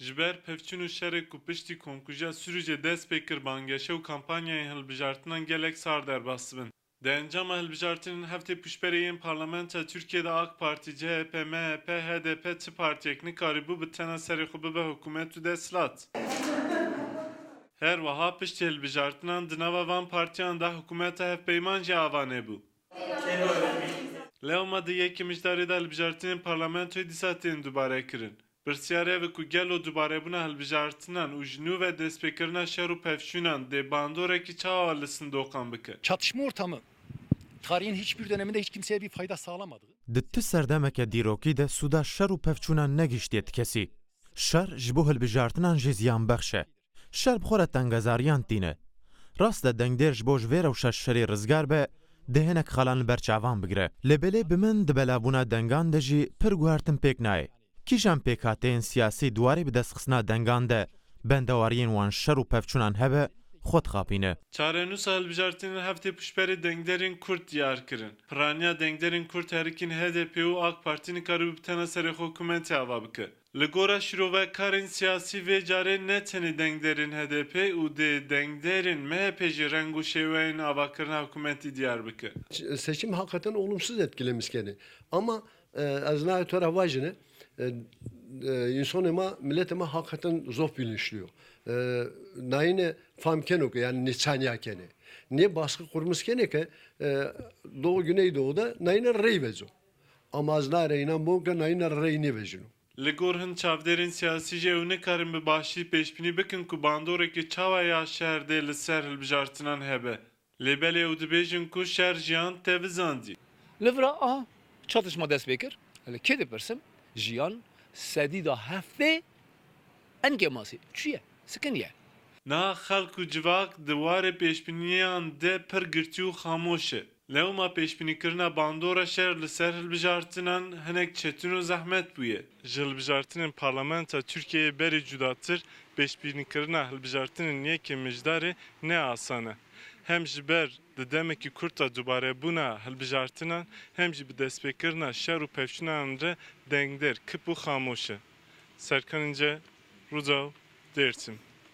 Ji ber pevçûn û şerê ku piştî komkuja Sûrûcê dest pê kir bangeşe û kampanyayên hilbijartinan gelek sar derbas dibin. Di encama hilbijartinên heftê piştberê yên parlamentoya Tirkiyeyê de AK Parti, CHP, MHP, HDP ti partiyek nikarîbû bi tena serê xwe bibe hikûmet û desthilat. Her wiha piştî hilbijartinan di nava van partiyan de hikûmeta hevpeyman jî ava nebû. Lewma di yekî mijdarê de hilbijartinên parlamentoyê dîsa tên dubare kirin. Pirsyarê ve ku gelo dubarebûna hilbijartinan û ji nû ve destpêkirina şer û pevçûnan dê bandorekî çawa li Sindoqan bike. Çatışma ortamı tarihin hiçbir döneminde hiç kimseye bir fayda sağlamadı. Di ti serdemeke dîrokî de Sûda şer û pevçûnan negihiştiye tikesî. Şer ji bo hilbijartinan jî ziyanbex e. Şer bi xwe re tengezariyan tîne. Rast de dengdêr ji bo ji vê rewşa şerê rizgar be, dê hinek xelan li ber çavan bigire. Lêbelê bi min di belabûna dengan de jî pir guhertin pêk nayê. Kîjan pêkhateyên siyasî duwarê bi destxistina dengan de bendewariyên wan şer û pevçûnan hebe, xwe dixapîne. Çarenûsa hilbijartinên heftê piştberê dengderên Kurd diyar kirin. Piraniya dengderên Kurd herikîn HDP û AK Parti nikarîbû bi tena serê xwe hikûmetê ava bike. Li gora şîrovekarên siyasî vê carê ne tenê dengderên HDP û dê dengderên MHP jî reng û şêweyên avakirina hikûmetî diyar bike. Seçim hakikaten olumsuz etkilemiş gene. Ama az nahit tarafajını insanıma, milletime hakikaten zor bilinçliyor. Nayine famkenok yani niçanyakene. Niye baskı kurmuş gene ki Doğu Güneydoğu'da nayine rey vezo. Ama az nahit reynan bu ki nayine rey ne vezino. Li gor hin çavderên siyasî jî ew nikarin bi başî pêşbînî bikin ku bandorekî çawa ya şerdê li ser hilbijartinan hebe. Lêbelê ew dibêjin ku şer jiyan te vizandî. Livra çatışma dest pêkir. Hele kê dipirsim? Jiyan sedîda heftê engemasî. Çi ye? Sikin ye. Na xelk û civak di warê pêşbîniyan de pir girtî û xamoş e. Lewma pêşbînîkirina bandora şer li ser hilbijartinan hinek çetin û zehmet bûye. Ji hilbijartinên parlamentoya Tirkiyeyê berê cudatir, pêşbînîkirina hilbijartinên yekê mijdarê ne asan e. Hem ji ber di demekî kurta dubarebûna hilbijartinan hem jî bi destpêkirina şer û pevçûnan re dengder, kip û xamoş e. Serkan İnce, Rûdaw, Dêrsim.